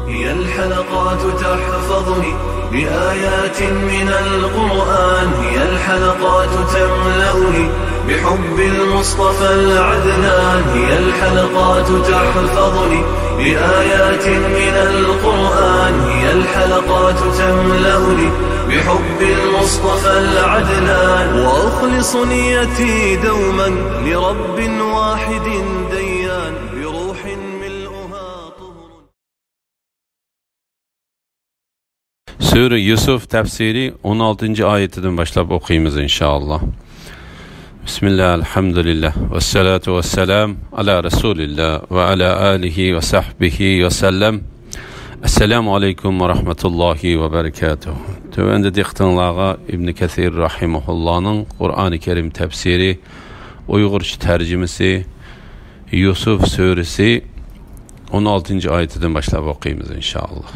هي الحلقات تحفظني بآيات من القرآن، هي الحلقات تملأني بحب المصطفى العدنان، هي الحلقات تحفظني بآيات من القرآن، هي الحلقات تملأني بحب المصطفى العدنان، وأخلص نيتي دوما لرب واحد ديان بروح ملؤها طهر. Sure Yusuf tefsiri 16. ayetinden başlayıp okuyayımız inşallah. Bismillah, elhamdülillah, ve salatu ve selam ala Resulillah ve ala alihi ve sahbihi ve sellem. Esselamu aleyküm ve rahmetullahi ve berekatuhu. Tövende diktanlağa İbn Kesir rahimahullah'ın Kur'an-ı Kerim tefsiri, Uygurca tercümesi, Yusuf suresi 16. ayetinden başlayıp okuyayımız inşallah.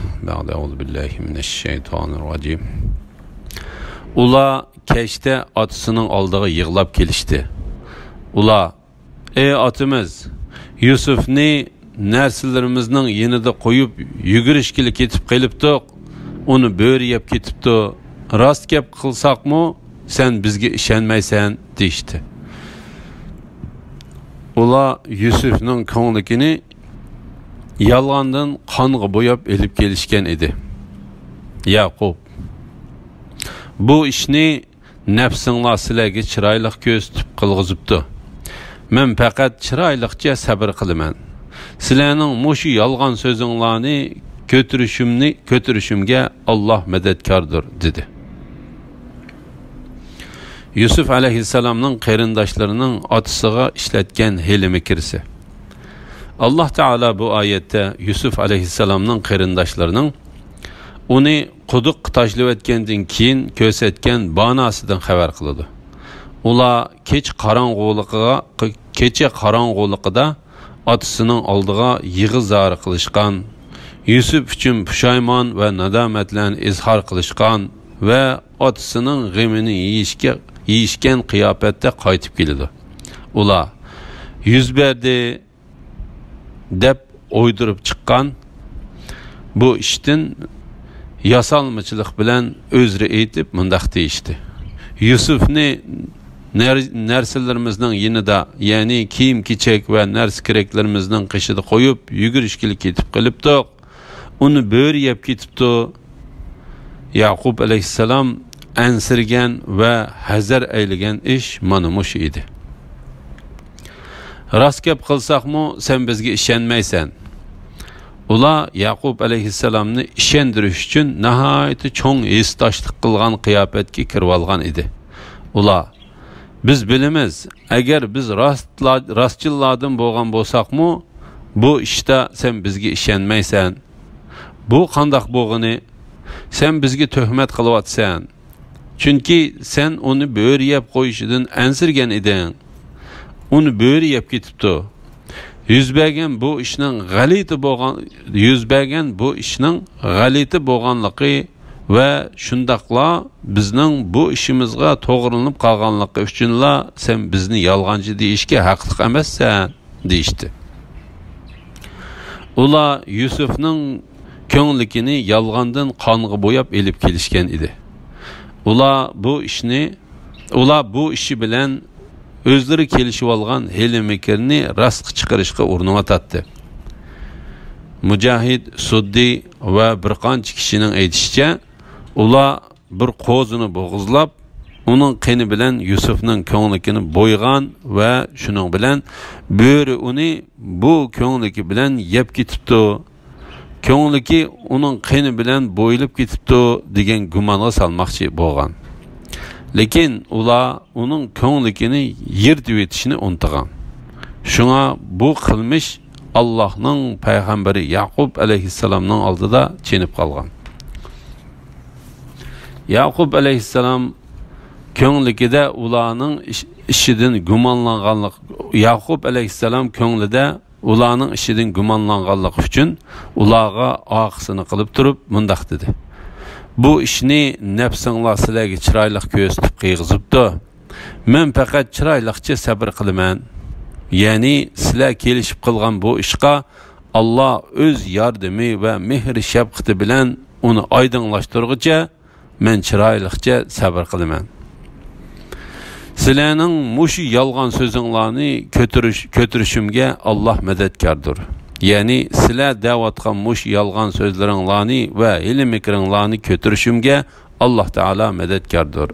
Euzubillahimineşşeytanirracim. Ula keşte atısının aldığı yığılap gelişti. Ula, ey atımız, Yusuf ne nersillerimizin yenide koyup yügürüşkilik etip geliptik, onu böyle yap getipti. Rast gep kılsak mı, sen bizge işenmeysen deyişti. Ula Yusuf'nın konulikini yalgandan kanğı boyap elip gelişken idi. Yakup, bu işni nefsinla silerge çıraylık göz tüp kılgızıptı. Men fakat çıraylıkça sabır kılımen. Silerinin muşu yalgan sözünlerini götürüşümge Allah medetkardır dedi. Yusuf aleyhisselamның qerindaşlarının atısıga işletken heli mikirsi. Allah Teala bu ayette Yusuf aleyhisselamның qerindaşlarının onu quduq taşlıb etkendin keyin kösetken banasıdan xabar qılıdı. Ula keche qarang'uliqida atısının aldığa yığı zar qilishgan, Yusuf üçün pushaymon ve nadamatlan izhar qilishgan ve atısının g'imini yeyishgan qiyofatda qaytib keldi. Ula yuz berdi deb o'ydirib chiqqan bu ishdan yasalmıçılık bilen özrü eytip mındaq deyişti. Yusuf'ni nersillerimizden yenida, yani kiyim kiçek ve ners kereklerimizden kışıda koyup yügürüşkilik etip geliptik. Onu böyle yap getipti. Yakup aleyhisselam ensirgen ve hazar eyligen iş manumuş idi. Rast gap kılsak mı sen bizge işenmeysen. Ula Yakup aleyhisselamni işendiriş üçün nahayeti çoğun istaşlık kılgan kıyafetki kirvalgan idi. Ula biz bilimiz, eğer biz rastçılladın boğan bolsak mı, bu işte sen bizge işenmeysen. Bu kandak boğunu sen bizge töhmet kılıvatsan. Çünkü sen onu böyle yap koyuşudun ensirgen idin. Onu böyle yap getipti. Yüzbergen bu işinin galiti boğanlıqı ve şundaqla bizning bu işimizga to'g'rilanib qolganligi uchunla sen bizni yolg'onchi deyishga haqliq emassan deyishdi. Ular Yusufning ko'nglikini yolg'ondan qonga bo'yab elib kelishgan edi. Ular bu ishi bilan özleri kelishib olgan heli mikirni rastga chiqarishga urinib atdi. Mujahid, Suddi ve bir qancha kishining aytishicha, ular bir qo'zini bo'g'izlab, uning qini bilan Yusufning ko'nglikini bo'ygan ve shuning bilan bo'ri uni bu ko'ngliki bilan yeb ketibdi. Ko'ngliki uning qini bilan bo'yilib ketibdi degan gumonga salmoqchi bo'lgan. Lekin ular onun ko'nglikini yirtib etishini unutgan. Şuna bu qilmish Allah'ның payg'ambari Yakup aleyhisselamның oldida chenib qolgan. Yakup aleyhisselam ko'nglikida ularning ishidan gumonlanganlik, Yakup aleyhisselam ko'nglida ularning ishidan gumonlanganlik uchun ularga oqisini qilib turib mundaq dedi. Bu işni nefsinla sizlarga chiroyli ko'z tutib qiyg'izibdi. Men faqat chiroyliqcha sabr qilaman. Yani sizlar kelishib qilgan bu ishqa Allah öz yardımı ve mehr şefkati bilen onu aydınlaştırgıca men çıraylıkça sabır kılıman. Sizlerning muşu yalgan sözünglarni kötürüşümge Allah medetkardır. Yani sizler davatgan muş yalgan sözleringlarni ve ilim mikringlarni kötürüşümge Allah Teala medetkardır.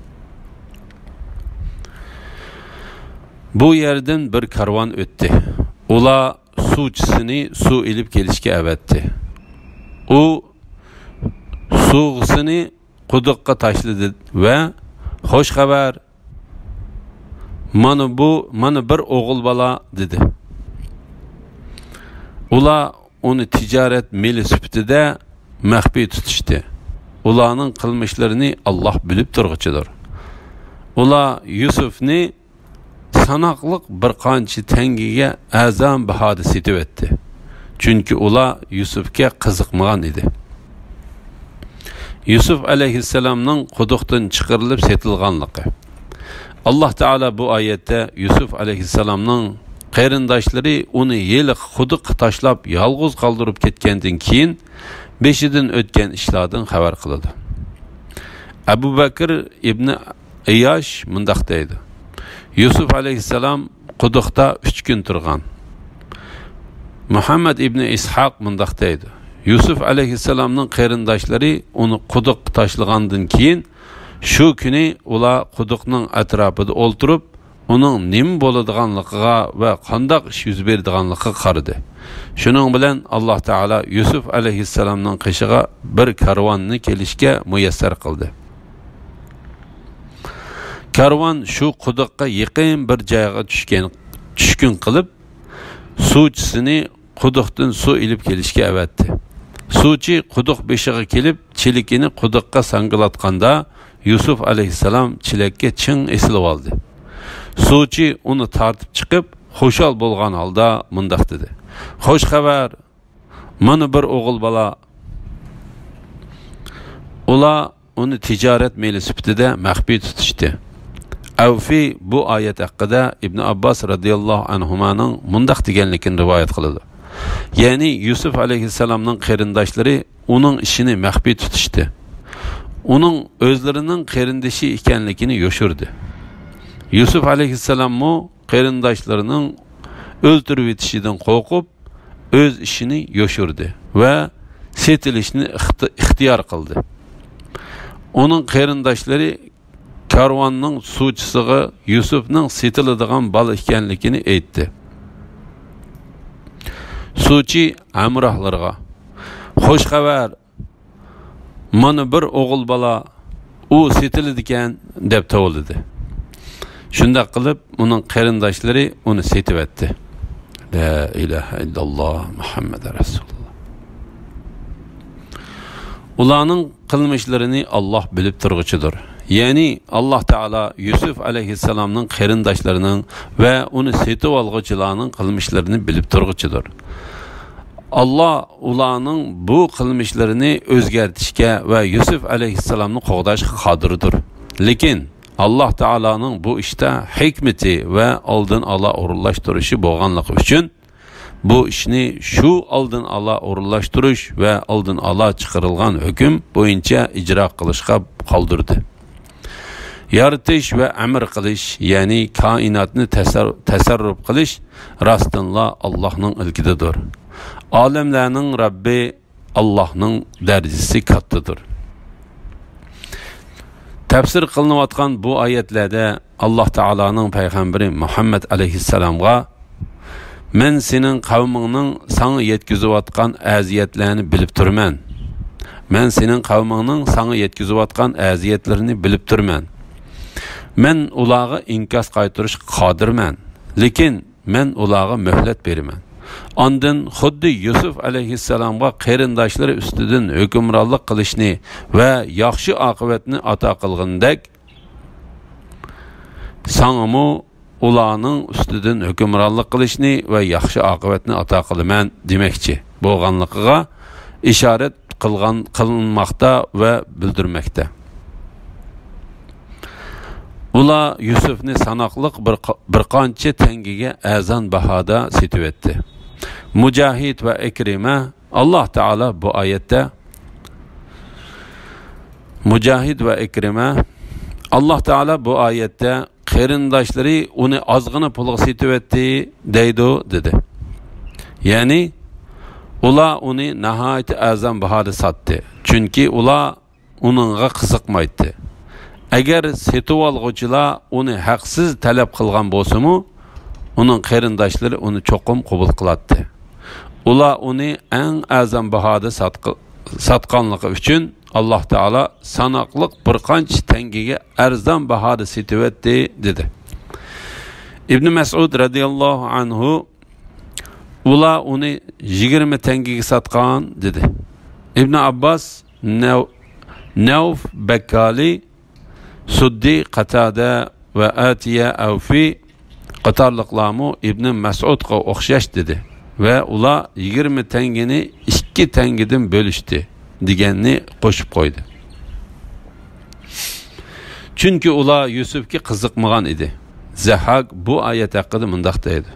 Bu yerden bir karvan öttü. Ula suçsini su ilip gelişke evetti. O suğusini quduqqa taşladı ve hoş haber, mana bir oğul bala dedi. Ula onu ticaret meli süptide mahbi tutuştu. Ulanın kılmışlarını Allah bilip durğuçudur. Ula Yusuf'ni sanaqlıq bir qancha tengiga azam bahada setib etdi. Çünkü ula Yusufga qiziqmagan edi. Yusuf alayhissalamning quduqdan chiqarilib setilganligi. Allah Teala bu ayette Yusuf alayhissalamning qarindoshlari uni yeli quduq tashlab yolg'iz qoldirib ketgandan keyin beshidan o'tgan ishlardan xabar qiladi. Abu Bakr ibn Ayyash mundaq deydi. Yusuf aleyhisselam quduqda 3 gün turgan. Muhammed ibn İshaq mundaq deydi. Yusuf aleyhisselamның qarindoshlari uni quduq tashlagandan keyin shu kuni ular quduqning atrofida o'ltirib, uning nim bo'ladiganligiga va qanday ish yuz beradiganligiga qaradi. Shuning bilan Alloh taolo Yusuf aleyhisselamның qishig'a bir karvonni kelishga muyassar qildi. Karvan şu quduqqa yaqin bir joyga tushkun qilib, suvchisini quduqdan suv ilib kelishga avatdi. Suvchi quduq beshiga kelib, chilikini quduqqa sangilatganda Yusuf alayhissalom chilakka ching esilib oldi. Suvchi uni tortib chiqib, xushal bo'lgan holda mundaq dedi. Xo'sh xabar, mana bir o'g'il bola. Ular uni tijorat meli sifatida maxfiy tutishdi. Avfi bu ayet hakkında İbn Abbas radıyallahu anhumanın mundaq deganligini rivoyat qiladi. Yani Yusuf aleyhisselamның qarindoshları onun işini maxfiy tutishdi. Onun özlerinin qarindoshi ekanligini yoshirdi. Yusuf aleyhisselam mu qarindoshlarının o'ltirib etishidan qo'rqib öz işini yoshirdi ve setilishni ixtiyor qildi. Onun qarindoshları karvanның suvchisiga Yusufning setiladigan bal ekanligini aytdi. Suvchi amrohlarga "Xo'sh xabar, mana bir o'g'il bola, u setiladi ekan" deb tovladi. Shunda qilib uning qarindoshlari uni setib etdi. La ilaha illalloh Muhammad rasululloh. Ularning qilmishlarini Allah bilib turg'uchidir. Yani Allah Teala Yusuf aleyhisselamның qarindoshlarının ve onu setib olg'uchilarning qilmishlarini bilib turg'uchidir. Allah ularning bu qilmishlarini o'zgartishga ve Yusuf aleyhisselamni qo'g'dashga qodirdir. Lekin Allah Teala'nın bu işte hikmeti ve oldin ola o'rinlashtirishi bo'lganligi uchun bu ishni shu oldin ola o'rinlashtirish ve oldin ola chiqarilgan hukm bo'yicha ijro qilishga qoldirdi. Yaratish ve emir qilish, yani kainatni tasarruf qilish rastınla Allah'ның ilkididir. Alemlerning Rabbi Allah'ның derecesi kattadır. Tefsir kılınıvatkan bu ayetlerde Allah Teala'nın peygamberi Muhammed aleyhisselam'a "Men senin kavminin sana yetkizivatkan aziyetlerini bilip durman. Men senin kavminin sana yetkizivatkan aziyetlerini bilip durman. Men ulağı inkas qaytırış qadirman. Lekin men ulağı mühlet beriman. Ondan xuddi Yusuf aleyhisselam'a qarindoshları üstüden hükümranlık qilishni ve yaxshi oqibatni ato qilgandek, sanamu ularning üstüden hükümranlık qilishni ve yaxshi oqibatni ato qilaman demekçi bo'lganligiga ishorat qilinmoqda ve bildirmekte. Ular Yusufni sanoqliq bir qancha tengiga azon bahoda setib etdi. Mücahid ve Ikrime Allah Teala bu ayette Mücahid ve Ikrime Allah Teala bu ayette qarindoshları onu azgını pulga setivetdi deydi dedi. Yani ular onu nahayet azam bahada sattı. Çünkü ular onunla qiziqmaydi. Agar setib olg'uvchilar uni haqsiz talab qilgan bo'lsa-mu, uning qarindoshlari uni cho'qim qabul qiladi. Ular uni eng azam bahoda satganligi uchun Alloh taolo sanoqliq bir qancha tangaga arzon bahoda setivetdi dedi. İbn Mas'ud radhiyallohu anhu ular uni 20 tangaga satgan dedi. İbn Abbas Nevf Bekkali Suddi Qatada ve Atiye Avfi qatorliqlarmu İbn Mas'udga o'xshash dedi ve ular 20 tangini 2 tangidan bölüştü deganni qo'shib qo'ydi. Chunki ular Yusufga qiziqmagan edi. Zahaq bu oyat haqida mundaq deydi.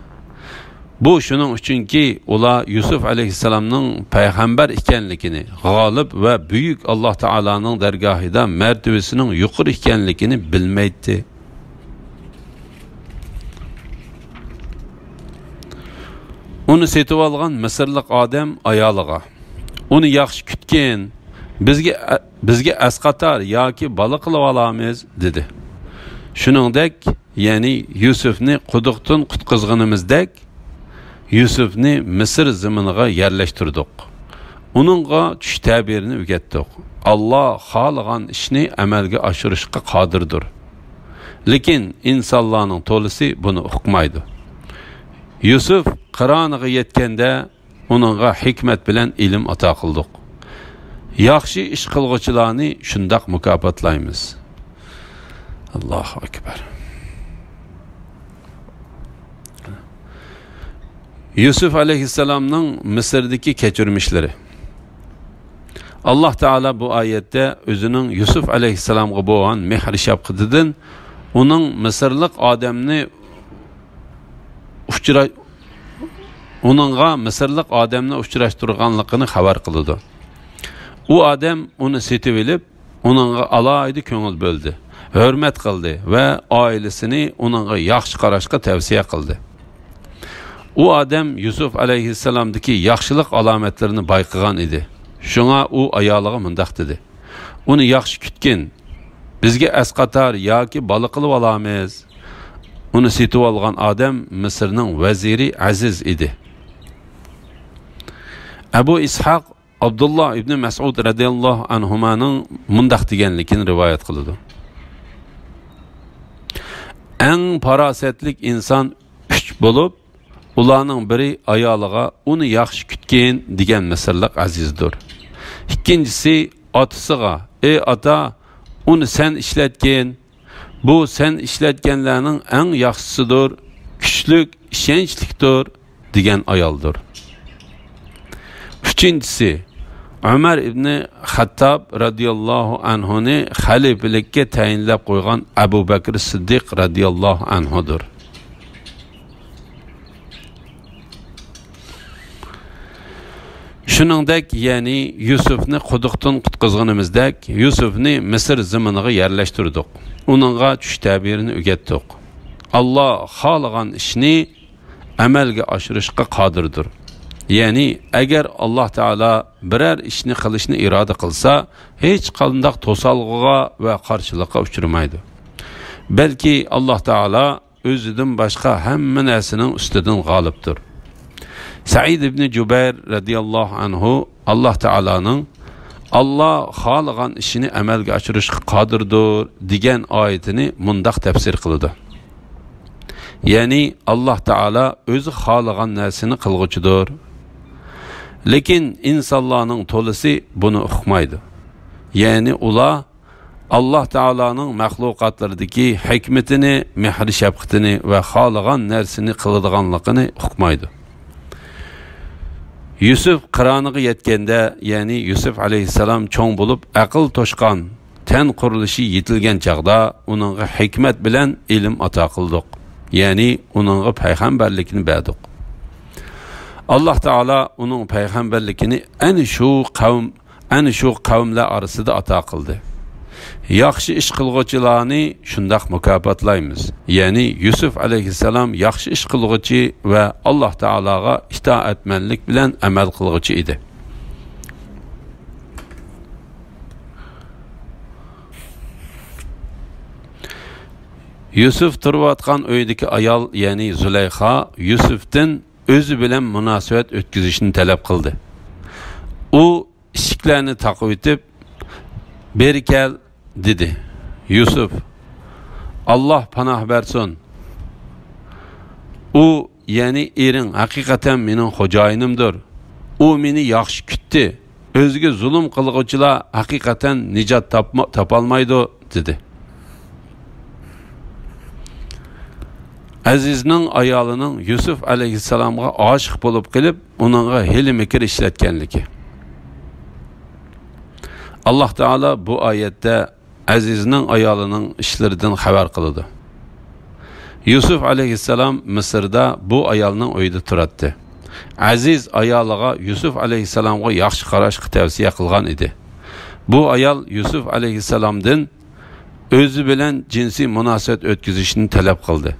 Bu shuning uchunki ular Yusuf alayhissalomning payg'ambar ekanligini, g'olib va buyuk Alloh taolaning dargohida martabasining yuqori ekanligini bilmaydi. Uni setib olgan Misrlik odam ayoliga uni yaxshi kutgan, bizga asqatar yoki bola qilib olamiz dedi. Shuningdek, ya'ni Yusufni quduqdan qutqizganimizdek Yusufni Misr zaminiga yerlashtirdik. Uningga tush tabirini o'rgatdik. Alloh xohlagan ishni amalga oshirishga qodirdir. Lekin insonlarning to'lisi buni uqmaydi. Yusuf qironiga yetganda uningga hikmat bilan ilm ato qildik. Yaxshi ish qilguvchilarni shundoq mukofotlaymiz. Allohu akbar. Yusuf aleyhisselamның Mısır'daki keçirmişleri. Allah Teala bu ayette özünün Yusuf aleyhisselam'a boğan mehr şapkıdıdın, onun Mısırlık adamını uçuraştırganlıqını xabar qılıdı. O adam onu setib elib, onunla alaydı köngül böldü, hürmet qıldı ve ailesini onunla yaxşı qarashqa tavsiye qıldı. O adam Yusuf aleyhisselamdaki yaxşılıq alametlerini bayqıgan idi. Şuna o ayalığa mındaq dedi. Onu yaxşı kütkin, bizge asqatar yoki bola qilib olamiz. Onu setib olgan adam Mısır'ның veziri Aziz idi. Abu İshaq Abdullah ibn Mas'ud radıyallahu anhumanın mındaq deganligini rivayet qiladi. En parasetlik insan 3 bolup ularning biri ayoliga uni yaxshi kutgan degan Misrlik Azizdir. İkincisi otasiga, ey ota, uni sen ishlatgan, bu sen ishlatganlarning eng yaxshisidir, kuchlik, ishonchlikdir degan ayoldir. Üçüncüsü Ömer ibn Xattab radıyallahu anhuni xalifelikka tayinlab qo'ygan Abu Bakr Siddiq radıyallahu anhudur. Shuningdek, ya'ni Yusufni quduqdan qutqizganimizdek, Yusufni Misr zaminiga yerlashtirdik. Uningga tush tabirini o'rgatdik. Alloh xohlagan ishni amalga oshirishga qodirdir. Yani eğer Allah Teala birer işini qilishni iroda qilsa, hech qanday to'salg'iga va qarshilikqa uchramaydi. Balki Allah Teala o'zidan boshqa hamma narsaning ustidan g'olibdir. Said ibn Jubayr radıyallahu anhu Allah Teala'nın Allah xohlagan ishini amalga oshirishga qodirdir degan oyatini mundaq tafsir qildi. Yani Allah Teala o'zi xohlagan narsani qilg'uchidir. Lekin insonlarning to'lisi buni uqmaydi. Yani ular Allah Teala'nın mahluqatlaridagi hikmetini, mehr shafqatini va xohlagan narsani qiladiganligini uqmaydi. Yusuf qironiga yetganda, yani Yusuf aleyhisselam cho'ng bo'lib, aql to'shqan, ten qurilishi yetilgan chaqda uningga hikmat bilan ilm ato qildik. Yani uningga payg'ambarlikni berdik. Allah Taala uning payg'ambarligini ana shu qavmlar orasida ato qildi. Yaxshi ish qilguvchilarni shundoq mukofotlaymiz. Ya'ni Yusuf alayhissalom yaxshi ish qilguvchi va Alloh taologa itoatmanlik bilan amal qilguvchi edi. Yusuf turayotgan uydagi ayol, ya'ni Zulayxa, Yusufdan o'zi bilan munosabat o'tkazishni talab qildi. U eshiklarni taqib o'tib, "Beri kel" dedi. Yusuf, "Alloh panoh bersin. U, ya'ni ering haqiqatan mening xo'jayinimdir. U meni yaxshi kutdi. O'ziga zulm qilguvchilar haqiqatan nijot topolmaydi" dedi. Azizning ayolining Yusuf alayhissalomga oshiq bo'lib qilib, uningga hili-mikr ishlatganligi. Alloh taolo bu oyatda Azizning ayolining ishlaridan xabar qildi. Yusuf alayhissalom Misrda bu ayolning uyida turardi. Aziz ayoliga Yusuf alayhissalomga yaxshi qarashni tavsiya qilgan edi. Bu ayol Yusuf alayhissalomdan o'zi bilan jinsiy munosabat o'tkazishni talab qildi.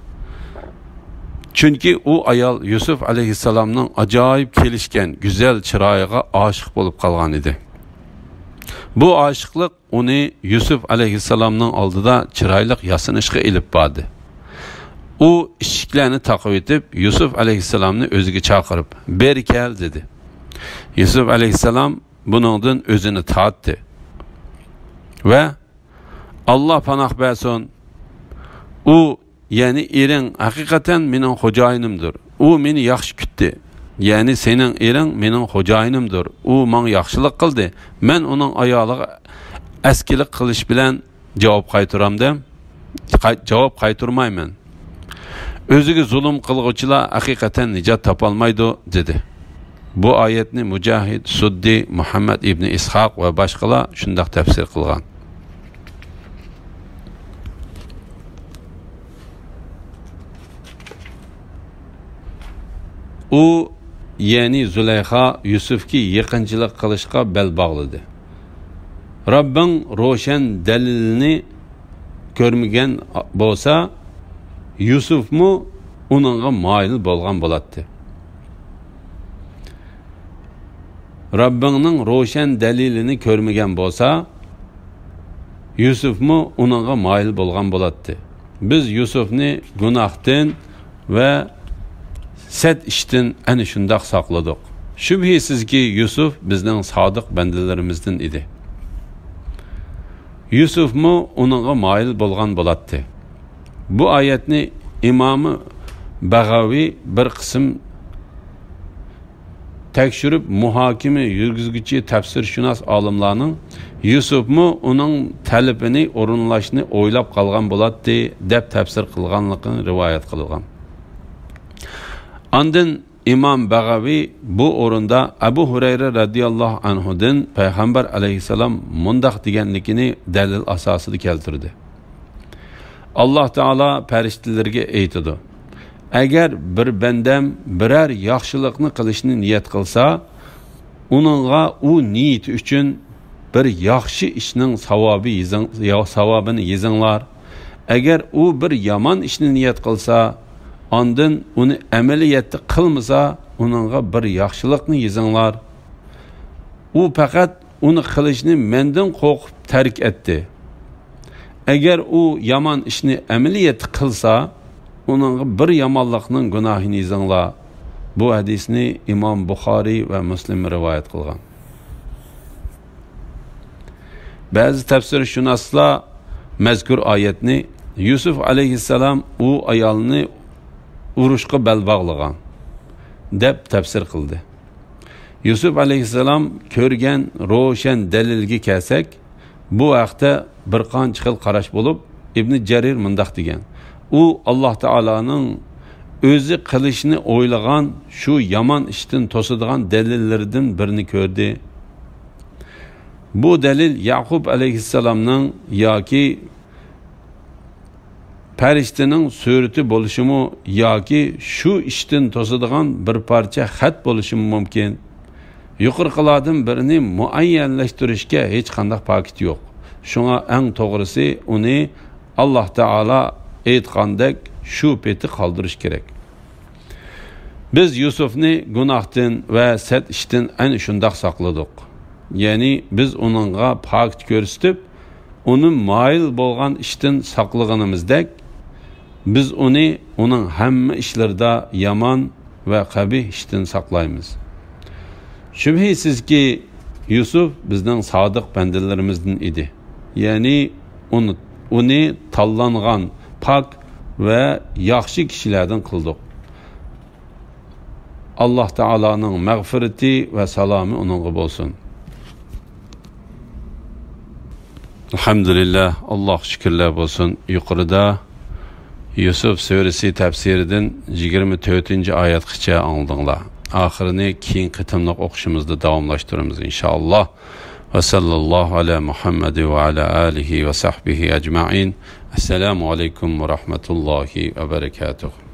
Chunki u ayol Yusuf alayhissalomning ajoyib kelishgan go'zal chiroyiga oshiq bo'lib qolgan edi. Bu oshiqlik uni Yusuf alayhissalomning oldida chiroyli yasinishga ilib bordi. U eshiklarni taqib o'tib, Yusuf alayhissalomni o'ziga chaqirib, "Beri kel" dedi. Yusuf alayhissalom buningdan o'zini tortdi va "Alloh panoh bersin. U, ya'ni ering haqiqatan mening xo'jayinimdir. U meni yaxshi kutdi. Ya'ni sening ering mening xo'jayinimdir. U menga yaxshilik qildi. Men uning ayoliga askilik qilish bilan javob qaytaramda. Javob qaytarmayman. O'ziga zulm qilguvchilar haqiqatan nijot topolmaydi" dedi. Bu oyatni Mujahid, Suddi, Muhammad ibn Ishoq va boshqalar shunday tafsir qilgan. U, ya'ni Zulayxa Yusufga yaqinchilik qilishga bel bog'ladi. Rabbing ro'shan dalilni ko'rmagan bo'lsa, Yusufmu uningga moyil bo'lgan bo'ladi. Rabbingning ro'shan dalilini ko'rmagan bo'lsa, Yusufmu uningga moyil bo'lgan bo'ladi. Biz Yusufni gunohdan va set ishdan ana shundoq saqladik. Shubhisizki Yusuf bizning sodiq bandalarimizdan edi. Yusufmu uningga moyil bo'lgan bo'ladi. Bu oyatni Imom Bag'aviy bir qism tekshirib muhokama yurgizguchi tafsirshunos olimlarning Yusufmu uning talabini o'rinlashni o'ylab qolgan bo'ladi deb tafsir qilganligini rivoyat qilgan. Ondan İmam Bag'aviy bu o'rinda Abu Hurayra radhiyallohu anhudan payg'ambar alayhisalom mundaq deganligini dalil asosida keltirdi. Alloh taolo farishtalarga aytadi: "Agar bir bandam biror yaxshilikni qilishni niyat qilsa, uningga u niyat uchun bir yaxshi ishning savobini yezinglar. Agar u bir yomon ishni niyat qilsa, ondan uni amaliyatda qilmasa, uningga bir yaxshilikni yezinglar. U faqat uni qilishni mendan qo'rqib tark etdi. Agar u yomon ishni amaliyatda qilsa, uningga bir yomonlikning gunohini yezinglar." Bu hadisni Imom Buxoriy va Muslim rivoyat qilgan. Ba'zi tafsirshunoslar mazkur oyatni Yusuf alayhissalom u ayolni urushga bel bog'lagan deb tafsir qildi. Yusuf alayhissalom ko'rgan ro'shan dalilga kelsak, bu vaqtda bir qancha xil qarash bo'lib, Ibn Jarir mundaq degan: u Alloh taolaning o'zi qilishni o'ylagan shu yomon ishdan to'sadigan dalillardan birini ko'rdi. Bu dalil Yaqub alayhissalomning yoki farishtaning surati bo'lishimi yoki shu ishdan to'sadigan bir parcha xat bo'lishi mumkin. Yuqorqilardan birini muayyanlashtirishga hech qanday paket yo'q. Shunga eng to'g'risi uni Alloh taolo aytgandek shu peti qoldirish kerak. Biz Yusufni gunohdan va sad ishdan ana shundoq saqladik. Ya'ni biz uningga paket ko'rsatib, uni moyil bo'lgan ishdan saqlaganimizdek, biz uning hamma ishlarida yomon va qabih ishdan saqlaymiz. Shubhisizki Yusuf bizning sodiq bandalarimizdan edi. Ya'ni uni tanlangan pak ve yaxshi kishilardan qildik. Alloh taoloning mag'firati va salomi uningga bo'lsin. Alhamdulillah, Alloh shukrlar bo'lsin. Yuqorida Yusuf surasi tafsiridan 24-oyatgacha angladinglar. Oxirini keyin qitimliq o'qishimizda davomlashtiramiz inshaalloh. Ve sallallahu ala Muhammad ve ala alihi ve sahbihi ecmaîn. Esselamu aleyküm ve rahmetullahi ve berekatuhu.